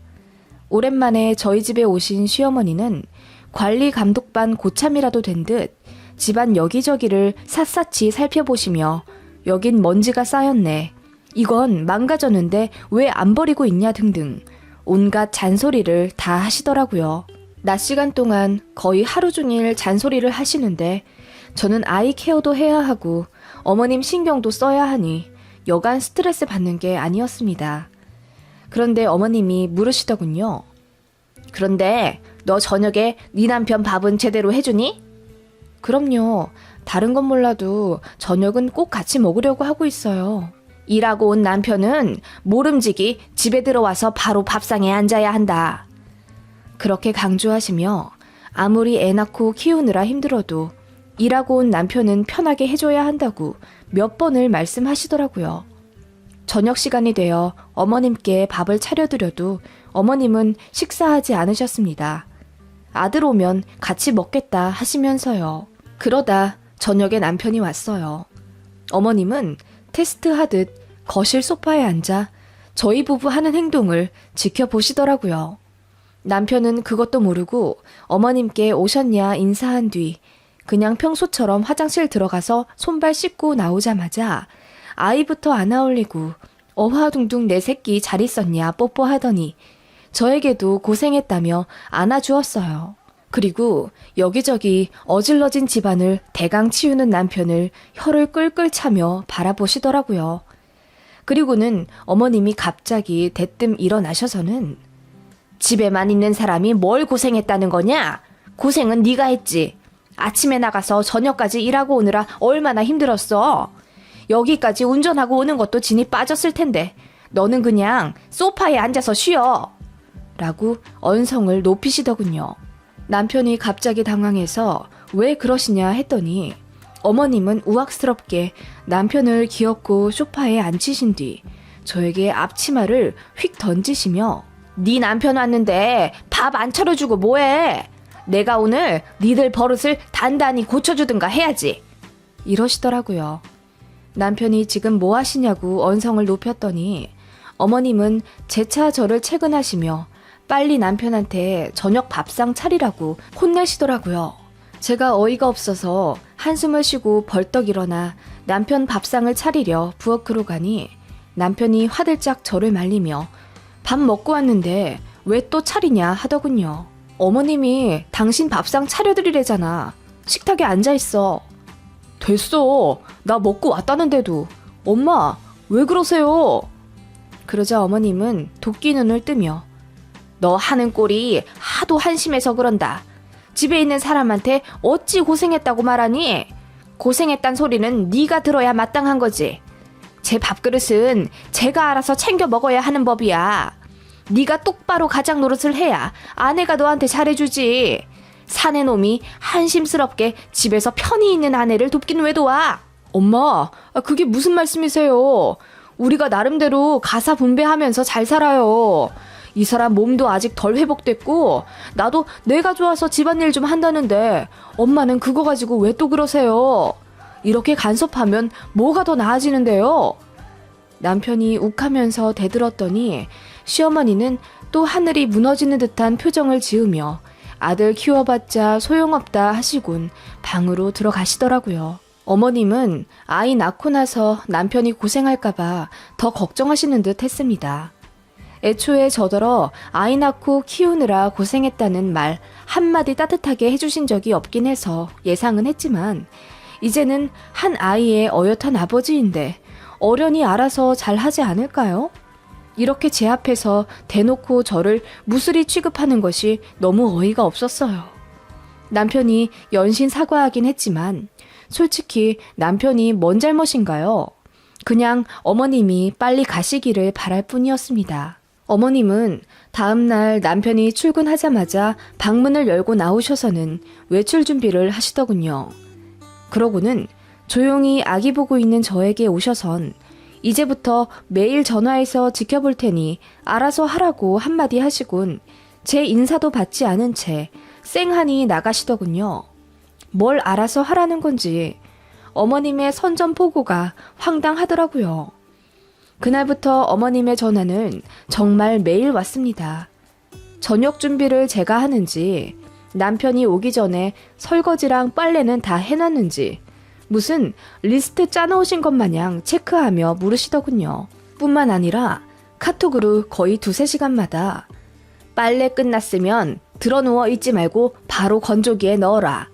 Speaker 2: 오랜만에 저희 집에 오신 시어머니는 관리 감독반 고참이라도 된 듯 집안 여기저기를 샅샅이 살펴보시며 여긴 먼지가 쌓였네. 이건 망가졌는데 왜 안 버리고 있냐 등등 온갖 잔소리를 다 하시더라고요. 낮 시간 동안 거의 하루 종일 잔소리를 하시는데 저는 아이 케어도 해야 하고 어머님 신경도 써야 하니 여간 스트레스 받는 게 아니었습니다. 그런데 어머님이 물으시더군요. 그런데 너 저녁에 네 남편 밥은 제대로 해주니? 그럼요. 다른 건 몰라도 저녁은 꼭 같이 먹으려고 하고 있어요. 일하고 온 남편은 모름지기 집에 들어와서 바로 밥상에 앉아야 한다. 그렇게 강조하시며 아무리 애 낳고 키우느라 힘들어도 일하고 온 남편은 편하게 해줘야 한다고 몇 번을 말씀하시더라고요. 저녁 시간이 되어 어머님께 밥을 차려드려도 어머님은 식사하지 않으셨습니다. 아들 오면 같이 먹겠다 하시면서요. 그러다 저녁에 남편이 왔어요. 어머님은 테스트하듯 거실 소파에 앉아 저희 부부 하는 행동을 지켜보시더라고요. 남편은 그것도 모르고 어머님께 오셨냐 인사한 뒤 그냥 평소처럼 화장실 들어가서 손발 씻고 나오자마자 아이부터 안아 올리고 어화둥둥 내 새끼 잘 있었냐 뽀뽀하더니 저에게도 고생했다며 안아주었어요. 그리고 여기저기 어질러진 집안을 대강 치우는 남편을 혀를 끌끌 차며 바라보시더라고요. 그리고는 어머님이 갑자기 대뜸 일어나셔서는 집에만 있는 사람이 뭘 고생했다는 거냐? 고생은 네가 했지. 아침에 나가서 저녁까지 일하고 오느라 얼마나 힘들었어. 여기까지 운전하고 오는 것도 진이 빠졌을 텐데 너는 그냥 소파에 앉아서 쉬어. 라고 언성을 높이시더군요. 남편이 갑자기 당황해서 왜 그러시냐 했더니 어머님은 우악스럽게 남편을 기어코 소파에 앉히신 뒤 저에게 앞치마를 휙 던지시며 네 남편 왔는데 밥 안 차려주고 뭐해? 내가 오늘 니들 버릇을 단단히 고쳐주든가 해야지. 이러시더라고요. 남편이 지금 뭐 하시냐고 언성을 높였더니 어머님은 재차 저를 채근하시며 빨리 남편한테 저녁 밥상 차리라고 혼내시더라고요. 제가 어이가 없어서 한숨을 쉬고 벌떡 일어나 남편 밥상을 차리려 부엌으로 가니 남편이 화들짝 저를 말리며 밥 먹고 왔는데 왜 또 차리냐 하더군요. 어머님이 당신 밥상 차려드리래잖아. 식탁에 앉아있어. 됐어. 나 먹고 왔다는데도. 엄마, 왜 그러세요? 그러자 어머님은 도끼 눈을 뜨며 너 하는 꼴이 하도 한심해서 그런다. 집에 있는 사람한테 어찌 고생했다고 말하니? 고생했단 소리는 네가 들어야 마땅한 거지. 제 밥그릇은 제가 알아서 챙겨 먹어야 하는 법이야. 네가 똑바로 가장 노릇을 해야 아내가 너한테 잘해주지. 사내 놈이 한심스럽게 집에서 편히 있는 아내를 돕긴 왜 도와? 엄마, 그게 무슨 말씀이세요? 우리가 나름대로 가사 분배하면서 잘 살아요. 이 사람 몸도 아직 덜 회복됐고 나도 뇌가 좋아서 집안일 좀 한다는데 엄마는 그거 가지고 왜 또 그러세요? 이렇게 간섭하면 뭐가 더 나아지는데요? 남편이 욱하면서 대들었더니 시어머니는 또 하늘이 무너지는 듯한 표정을 지으며 아들 키워봤자 소용없다 하시곤 방으로 들어가시더라고요. 어머님은 아이 낳고 나서 남편이 고생할까봐 더 걱정하시는 듯 했습니다. 애초에 저더러 아이 낳고 키우느라 고생했다는 말 한마디 따뜻하게 해주신 적이 없긴 해서 예상은 했지만 이제는 한 아이의 어엿한 아버지인데 어련히 알아서 잘 하지 않을까요? 이렇게 제 앞에서 대놓고 저를 무술이 취급하는 것이 너무 어이가 없었어요. 남편이 연신 사과하긴 했지만 솔직히 남편이 뭔 잘못인가요? 그냥 어머님이 빨리 가시기를 바랄 뿐이었습니다. 어머님은 다음날 남편이 출근하자마자 방문을 열고 나오셔서는 외출 준비를 하시더군요. 그러고는 조용히 아기 보고 있는 저에게 오셔선 이제부터 매일 전화해서 지켜볼 테니 알아서 하라고 한마디 하시곤 제 인사도 받지 않은 채 쌩하니 나가시더군요. 뭘 알아서 하라는 건지 어머님의 선전포고가 황당하더라고요. 그날부터 어머님의 전화는 정말 매일 왔습니다. 저녁 준비를 제가 하는지, 남편이 오기 전에 설거지랑 빨래는 다 해놨는지, 무슨 리스트 짜놓으신 것 마냥 체크하며 물으시더군요. 뿐만 아니라 카톡으로 거의 2-3시간마다 빨래 끝났으면 드러누워 있지 말고 바로 건조기에 넣어라.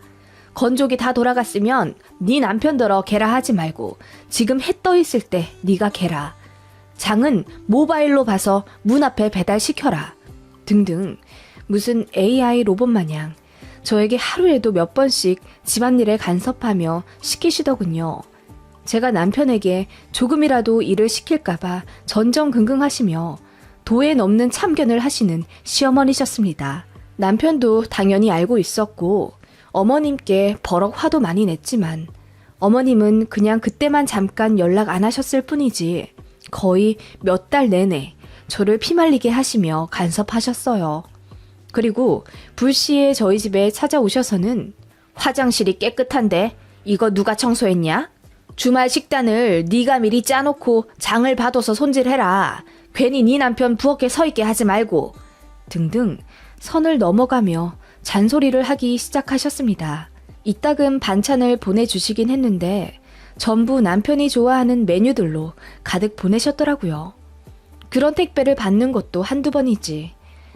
Speaker 2: 건조기 다 돌아갔으면 네 남편더러 개라 하지 말고 지금 해 떠 있을 때 네가 개라. 장은 모바일로 봐서 문 앞에 배달시켜라. 등등 무슨 AI 로봇 마냥 저에게 하루에도 몇 번씩 집안일에 간섭하며 시키시더군요. 제가 남편에게 조금이라도 일을 시킬까봐 전전긍긍하시며 도에 넘는 참견을 하시는 시어머니셨습니다. 남편도 당연히 알고 있었고 어머님께 버럭 화도 많이 냈지만 어머님은 그냥 그때만 잠깐 연락 안 하셨을 뿐이지 거의 몇 달 내내 저를 피말리게 하시며 간섭하셨어요. 그리고 불시에 저희 집에 찾아오셔서는 화장실이 깨끗한데 이거 누가 청소했냐? 주말 식단을 네가 미리 짜놓고 장을 봐둬서 손질해라. 괜히 네 남편 부엌에 서 있게 하지 말고 등등 선을 넘어가며 잔소리를 하기 시작하셨습니다. 이따금 반찬을 보내주시긴 했는데 전부 남편이 좋아하는 메뉴들로 가득 보내셨더라고요. 그런 택배를 받는 것도 한두 번이지.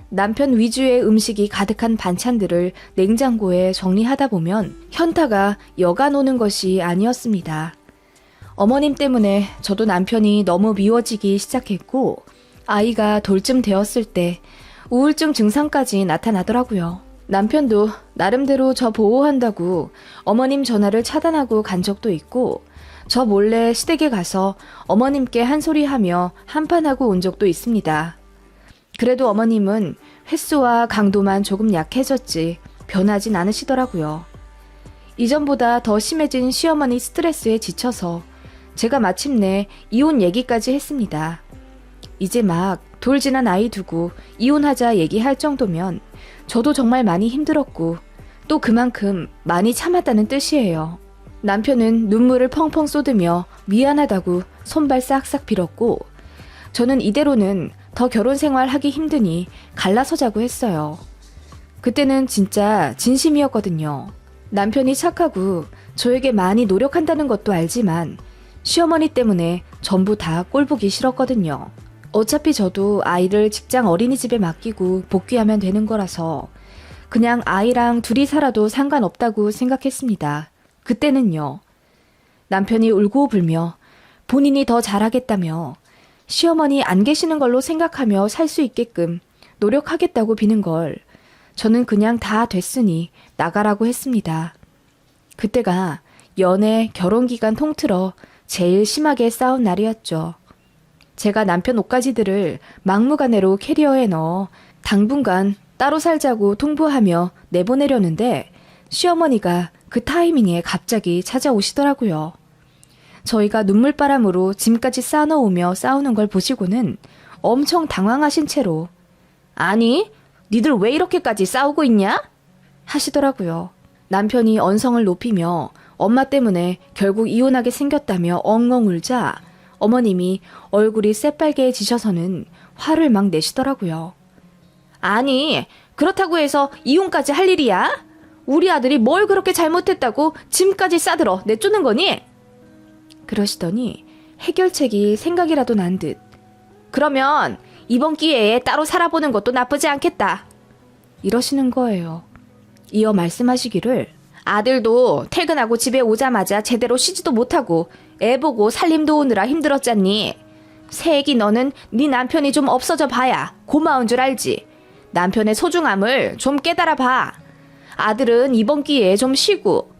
Speaker 2: 남편 위주의 음식이 가득한 반찬들을 냉장고에 정리하다 보면 현타가 여간 오는 것이 아니었습니다. 어머님 때문에 저도 남편이 너무 미워지기 시작했고 아이가 돌쯤 되었을 때 우울증 증상까지 나타나더라고요. 남편도 나름대로 저 보호한다고 어머님 전화를 차단하고 간 적도 있고 저 몰래 시댁에 가서 어머님께 한 소리 하며 한판하고 온 적도 있습니다. 그래도 어머님은 횟수와 강도만 조금 약해졌지 변하진 않으시더라고요. 이전보다 더 심해진 시어머니 스트레스에 지쳐서 제가 마침내 이혼 얘기까지 했습니다. 이제 막 돌 지난 아이 두고 이혼하자 얘기할 정도면 저도 정말 많이 힘들었고 또 그만큼 많이 참았다는 뜻이에요. 남편은 눈물을 펑펑 쏟으며 미안하다고 손발 싹싹 빌었고 저는 이대로는 더 결혼 생활 하기 힘드니 갈라서자고 했어요. 그때는 진짜 진심이었거든요. 남편이 착하고 저에게 많이 노력한다는 것도 알지만 시어머니 때문에 전부 다 꼴보기 싫었거든요. 어차피 저도 아이를 직장 어린이집에 맡기고 복귀하면 되는 거라서 그냥 아이랑 둘이 살아도 상관없다고 생각했습니다. 그때는요. 남편이 울고 불며 본인이 더 잘하겠다며 시어머니 안 계시는 걸로 생각하며 살 수 있게끔 노력하겠다고 비는 걸 저는 그냥 다 됐으니 나가라고 했습니다. 그때가 연애, 결혼 기간 통틀어 제일 심하게 싸운 날이었죠. 제가 남편 옷가지들을 막무가내로 캐리어에 넣어 당분간 따로 살자고 통보하며 내보내려는데 시어머니가 그 타이밍에 갑자기 찾아오시더라고요. 저희가 눈물바람으로 짐까지 싸놓으며 싸우는 걸 보시고는 엄청 당황하신 채로 아니, 니들 왜 이렇게까지 싸우고 있냐? 하시더라고요. 남편이 언성을 높이며 엄마 때문에 결국 이혼하게 생겼다며 엉엉 울자 어머님이 얼굴이 새빨개지셔서는 화를 막 내시더라고요. 아니, 그렇다고 해서 이혼까지 할 일이야? 우리 아들이 뭘 그렇게 잘못했다고 짐까지 싸들어 내쫓는 거니? 그러시더니 해결책이 생각이라도 난 듯 그러면 이번 기회에 따로 살아보는 것도 나쁘지 않겠다. 이러시는 거예요. 이어 말씀하시기를 아들도 퇴근하고 집에 오자마자 제대로 쉬지도 못하고 애 보고 살림 도우느라 힘들었잖니. 새애기 너는 네 남편이 좀 없어져 봐야 고마운 줄 알지. 남편의 소중함을 좀 깨달아 봐. 아들은 이번 기회에 좀 쉬고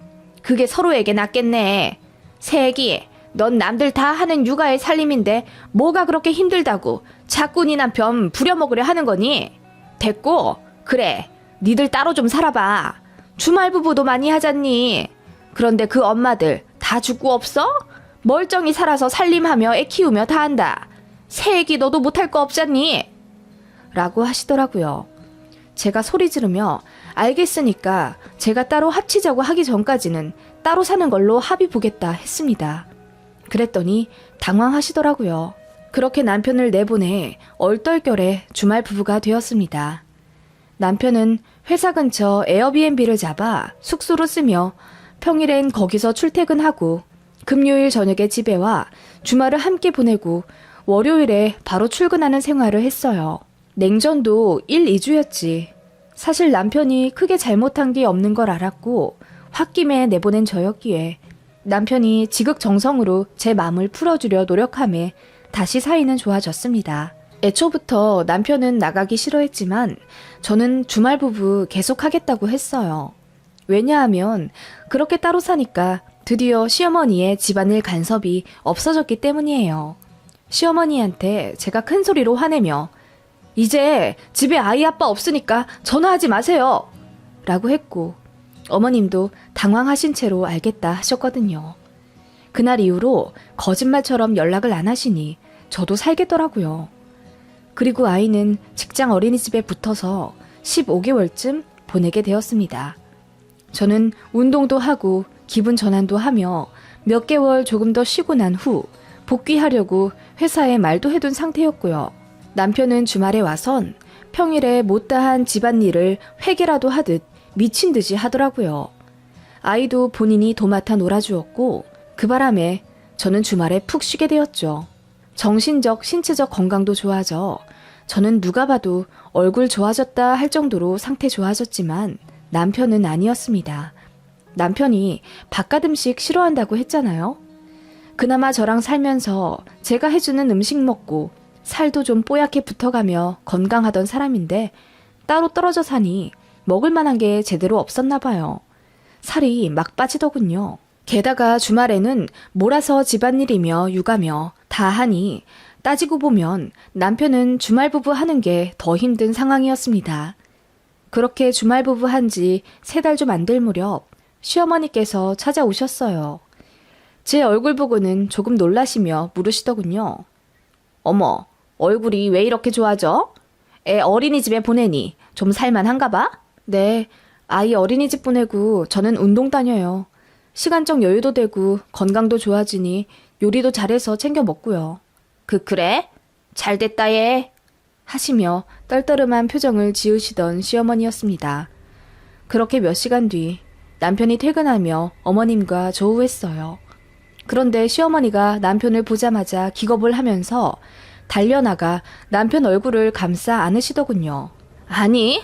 Speaker 2: 그게 서로에게 낫겠네. 새애기 넌 남들 다 하는 육아의 살림인데 뭐가 그렇게 힘들다고 자꾸 네 남편 부려먹으려 하는 거니? 됐고 그래 니들 따로 좀 살아봐. 주말부부도 많이 하잖니. 그런데 그 엄마들 다 죽고 없어? 멀쩡히 살아서 살림하며 애 키우며 다 한다. 새애기 너도 못할 거 없잖니? 라고 하시더라고요. 제가 소리 지르며 알겠으니까 제가 따로 합치자고 하기 전까지는 따로 사는 걸로 합의 보겠다 했습니다. 그랬더니 당황하시더라고요. 그렇게 남편을 내보내 얼떨결에 주말 부부가 되었습니다. 남편은 회사 근처 에어비앤비를 잡아 숙소로 쓰며 평일엔 거기서 출퇴근하고 금요일 저녁에 집에 와 주말을 함께 보내고 월요일에 바로 출근하는 생활을 했어요. 냉전도 1, 2주였지. 사실 남편이 크게 잘못한 게 없는 걸 알았고 홧김에 내보낸 저였기에 남편이 지극정성으로 제 마음을 풀어주려 노력함에 다시 사이는 좋아졌습니다. 애초부터 남편은 나가기 싫어했지만 저는 주말 부부 계속하겠다고 했어요. 왜냐하면 그렇게 따로 사니까 드디어 시어머니의 집안일 간섭이 없어졌기 때문이에요. 시어머니한테 제가 큰 소리로 화내며 이제 집에 아이 아빠 없으니까 전화하지 마세요 라고 했고 어머님도 당황하신 채로 알겠다 하셨거든요. 그날 이후로 거짓말처럼 연락을 안 하시니 저도 살겠더라고요. 그리고 아이는 직장 어린이집에 붙어서 15개월쯤 보내게 되었습니다. 저는 운동도 하고 기분 전환도 하며 몇 개월 조금 더 쉬고 난 후 복귀하려고 회사에 말도 해둔 상태였고요. 남편은 주말에 와선 평일에 못다한 집안일을 회계라도 하듯 미친 듯이 하더라고요. 아이도 본인이 도맡아 놀아주었고 그 바람에 저는 주말에 푹 쉬게 되었죠. 정신적, 신체적 건강도 좋아져 저는 누가 봐도 얼굴 좋아졌다 할 정도로 상태 좋아졌지만 남편은 아니었습니다. 남편이 바깥 음식 싫어한다고 했잖아요. 그나마 저랑 살면서 제가 해주는 음식 먹고 살도 좀 뽀얗게 붙어가며 건강하던 사람인데 따로 떨어져 사니 먹을 만한 게 제대로 없었나 봐요. 살이 막 빠지더군요. 게다가 주말에는 몰아서 집안일이며 육아며 다 하니 따지고 보면 남편은 주말 부부 하는 게 더 힘든 상황이었습니다. 그렇게 주말 부부 한 지 3달 좀 안 될 무렵 시어머니께서 찾아오셨어요. 제 얼굴 보고는 조금 놀라시며 물으시더군요. 어머, 얼굴이 왜 이렇게 좋아져? 애 어린이집에 보내니 좀 살만한가 봐? 네, 아이 어린이집 보내고 저는 운동 다녀요. 시간적 여유도 되고 건강도 좋아지니 요리도 잘해서 챙겨 먹고요. 그래? 잘됐다 얘. 하시며 떨떠름한 표정을 지으시던 시어머니였습니다. 그렇게 몇 시간 뒤 남편이 퇴근하며 어머님과 조우했어요. 그런데 시어머니가 남편을 보자마자 기겁을 하면서 달려나가 남편 얼굴을 감싸 안으시더군요. 아니,